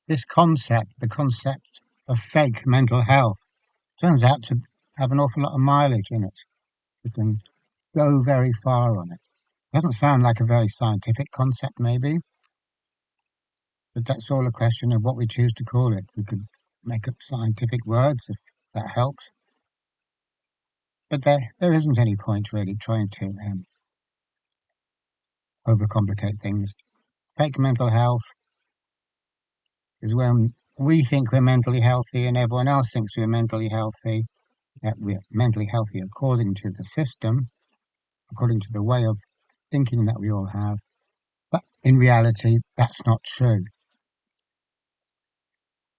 this concept, the concept of fake mental health, turns out to have an awful lot of mileage in it. We can go very far on it. Doesn't sound like a very scientific concept, maybe, but that's all a question of what we choose to call it. We could make up scientific words if that helps, but there isn't any point really trying to overcomplicate things. Fake mental health is when we think we're mentally healthy and everyone else thinks we're mentally healthy, that we're mentally healthy according to the system, according to the way of thinking that we all have. But in reality, that's not true.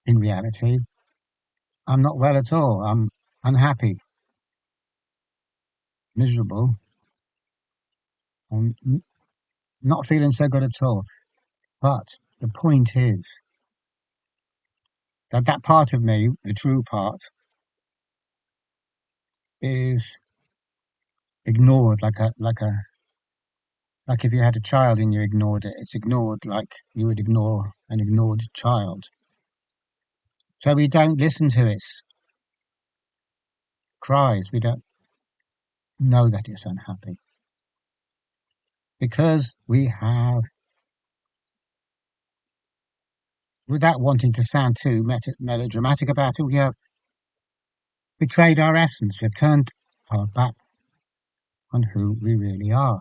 In reality, I'm not well at all. I'm unhappy, miserable, and not feeling so good at all. But the point is that that part of me, the true part, is ignored like if you had a child and you ignored it, it's ignored like you would ignore an ignored child. So we don't listen to its cries. We don't know that it's unhappy because we have, without wanting to sound too melodramatic about it, we have betrayed our essence. We've turned our back on who we really are.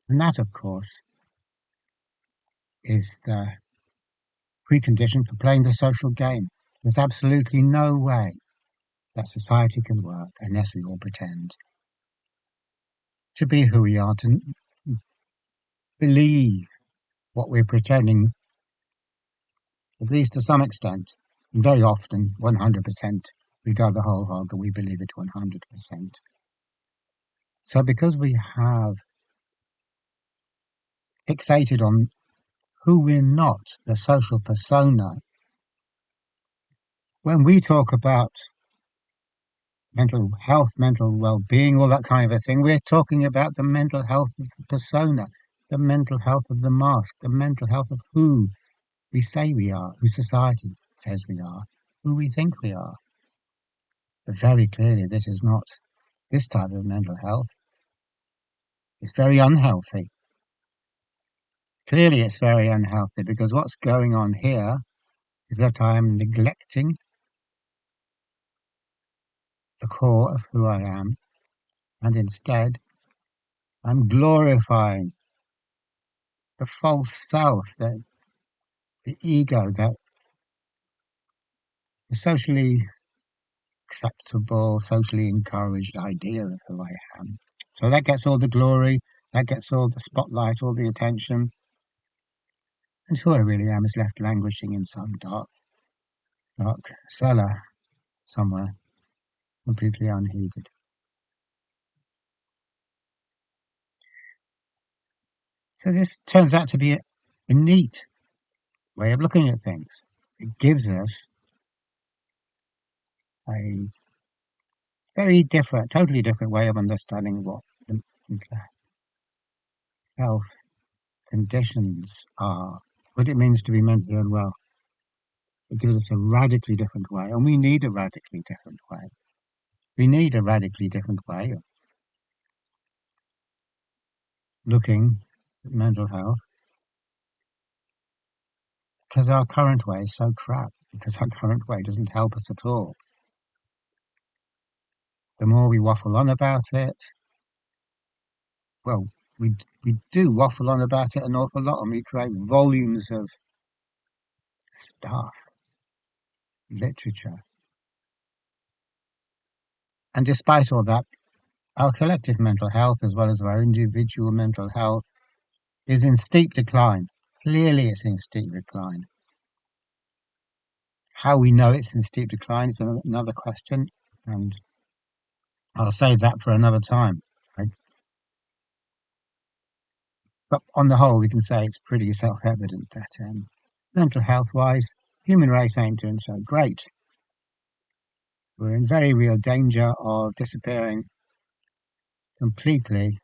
And that, of course, is the precondition for playing the social game. There's absolutely no way that society can work unless we all pretend to be who we are, to believe what we're pretending, at least to some extent. And very often, 100%, we go the whole hog and we believe it 100%. So because we have fixated on who we're not, the social persona, when we talk about mental health, mental well-being, all that kind of a thing, we're talking about the mental health of the persona, the mental health of the mask, the mental health of who we say we are, who society says we are, who we think we are. But very clearly, this is not this type of mental health. It's very unhealthy. Clearly, it's very unhealthy because what's going on here is that I am neglecting the core of who I am, and instead, I'm glorifying the false self, the ego, that the socially acceptable, socially encouraged idea of who I am. So that gets all the glory, that gets all the spotlight, all the attention, and who I really am is left languishing in some dark cellar somewhere, completely unheeded. So this turns out to be a neat way of looking at things. It gives us a very different, totally different way of understanding what the mental health conditions are, what it means to be mentally unwell. It gives us a radically different way, and we need a radically different way. We need a radically different way of looking at mental health because our current way is so crap, because our current way doesn't help us at all. The more we waffle on about it, well, we do waffle on about it an awful lot, and we create volumes of stuff, literature. And despite all that, our collective mental health, as well as our individual mental health, is in steep decline. Clearly, it's in steep decline. How we know it's in steep decline is another question, and I'll save that for another time. Right? But on the whole, we can say it's pretty self-evident that mental health-wise, human race ain't doing so great. We're in very real danger of disappearing completely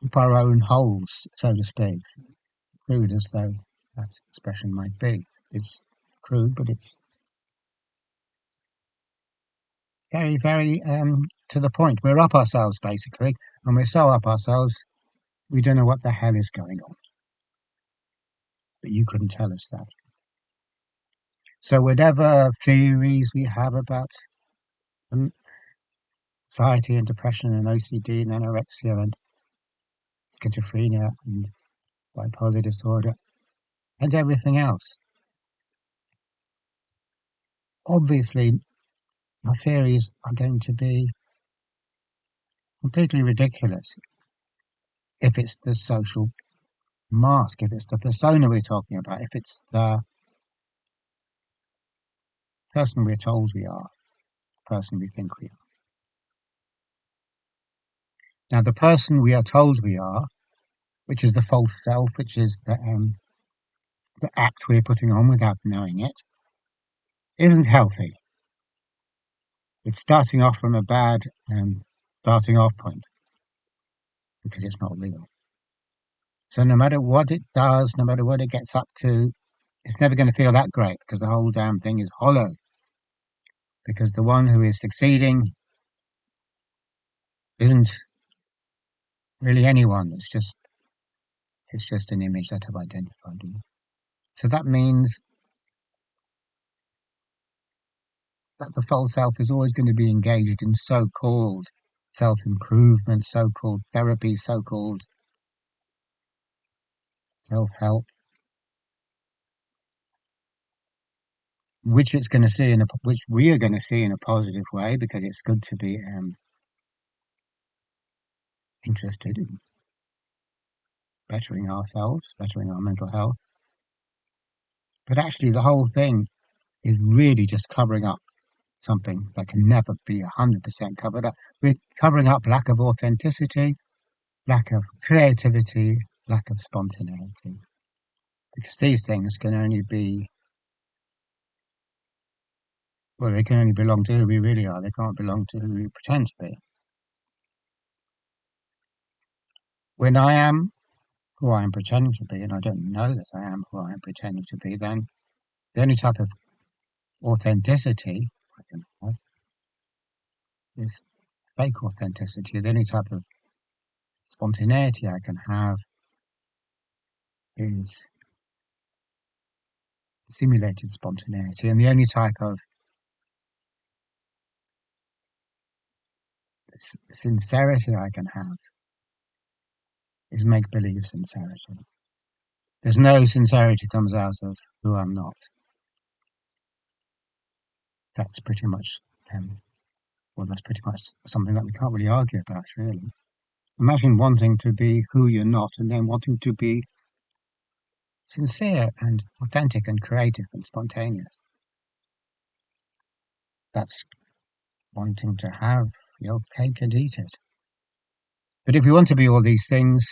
up our own holes, so to speak. Crude as though that expression might be. It's crude, but it's very, very to the point. We're up ourselves, basically, and we're so up ourselves, we don't know what the hell is going on. But you couldn't tell us that. So whatever theories we have about anxiety and depression and OCD and anorexia and schizophrenia and bipolar disorder and everything else, obviously our theories are going to be completely ridiculous if it's the social mask, if it's the persona we're talking about, if it's the person we're told we are, the person we think we are. Now, the person we are told we are, which is the false self, which is the act we're putting on without knowing it, isn't healthy. It's starting off from a bad starting off point because it's not real. So no matter what it does, no matter what it gets up to, it's never going to feel that great because the whole damn thing is hollow. Because the one who is succeeding isn't really anyone. It's just an image that I've identified. So that means that the false self is always going to be engaged in so-called self-improvement, so-called therapy, so-called self-help, which we are going to see in a positive way because it's good to be interested in bettering ourselves, bettering our mental health. But actually, the whole thing is really just covering up something that can never be 100% covered up. We're covering up lack of authenticity, lack of creativity, lack of spontaneity. Because these things can only be, well, they can only belong to who we really are. They can't belong to who we pretend to be. When I am who I am pretending to be, and I don't know that I am who I am pretending to be, then the only type of authenticity I can have is fake authenticity. The only type of spontaneity I can have is simulated spontaneity. And the only type of sincerity I can have is make believe sincerity. There's no sincerity comes out of who I'm not. That's pretty much, that's pretty much something that we can't really argue about, really. Imagine wanting to be who you're not and then wanting to be sincere and authentic and creative and spontaneous. That's wanting to have your cake and eat it. But if we want to be all these things,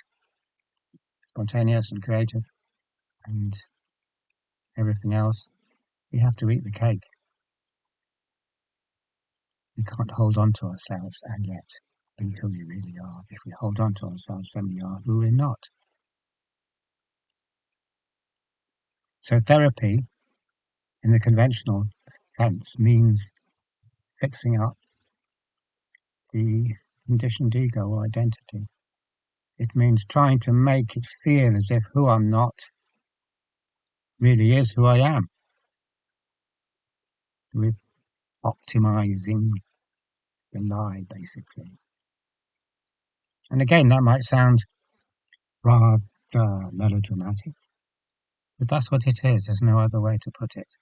spontaneous and creative and everything else, we have to eat the cake. We can't hold on to ourselves and yet be who we really are. If we hold on to ourselves, then we are who we're not. So therapy, in the conventional sense, means fixing up the conditioned ego or identity. It means trying to make it feel as if who I'm not really is who I am. With optimizing the lie, basically. And again, that might sound rather melodramatic, but that's what it is. There's no other way to put it.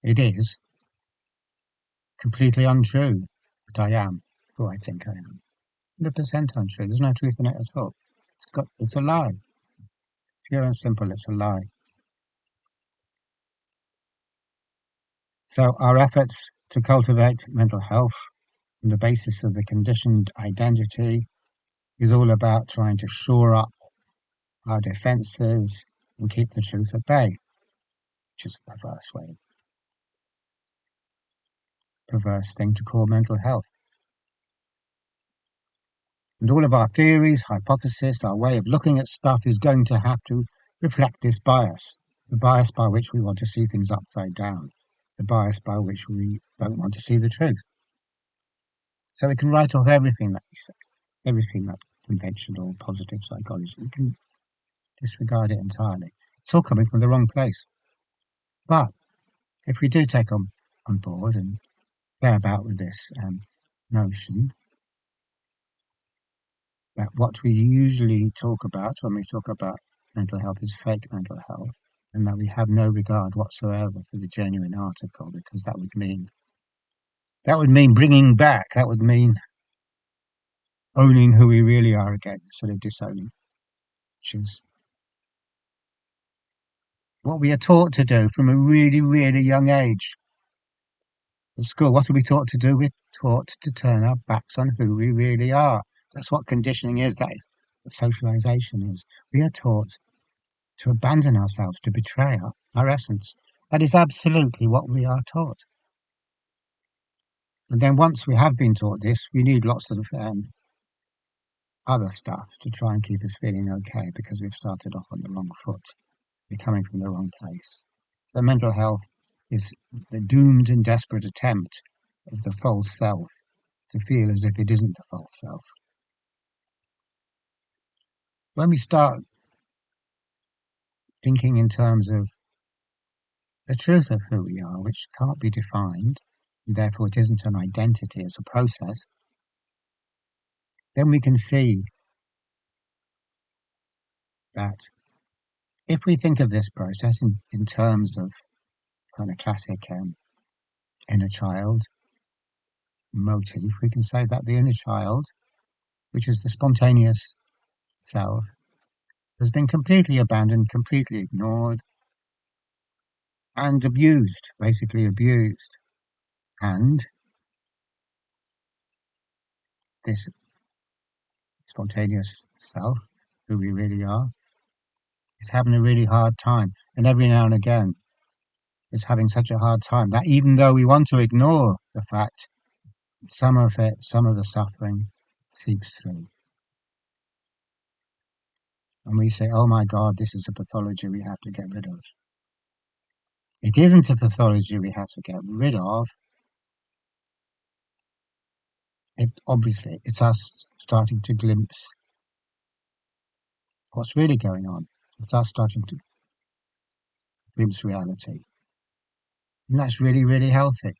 It is completely untrue that I am who I think I am. 100% untrue. There's no truth in it at all. It's a lie. Pure and simple, it's a lie. So our efforts to cultivate mental health on the basis of the conditioned identity is all about trying to shore up our defenses and keep the truth at bay, which is a perverse thing to call mental health. And all of our theories, hypotheses, our way of looking at stuff is going to have to reflect this bias, the bias by which we want to see things upside down, the bias by which we don't want to see the truth. So we can write off everything that we say, everything that conventional positive psychology. We can disregard it entirely. It's all coming from the wrong place. But if we do take on board and play about with this notion that what we usually talk about when we talk about mental health is fake mental health, and that we have no regard whatsoever for the genuine article, because that would mean bringing back, that would mean owning who we really are again instead of disowning, which is what we are taught to do from a really, really young age. At school, what are we taught to do? We're taught to turn our backs on who we really are. That's what conditioning is. That is what socialization is. We are taught to abandon ourselves, to betray our essence. That is absolutely what we are taught. And then once we have been taught this, we need lots of other stuff to try and keep us feeling okay, because we've started off on the wrong foot. We're coming from the wrong place. So mental health is the doomed and desperate attempt of the false self to feel as if it isn't the false self. When we start thinking in terms of the truth of who we are, which can't be defined, and therefore it isn't an identity, it's a process, then we can see that if we think of this process in terms of kind of classic inner child motif, we can say that the inner child, which is the spontaneous self, has been completely abandoned, completely ignored, and abused, basically abused. And this spontaneous self, who we really are, is having a really hard time. And every now and again, is having such a hard time that even though we want to ignore the fact, some of it, some of the suffering seeps through. And we say, oh my God, this is a pathology we have to get rid of. It isn't a pathology we have to get rid of. Obviously, it's us starting to glimpse what's really going on. It's us starting to glimpse reality. And that's really, really healthy.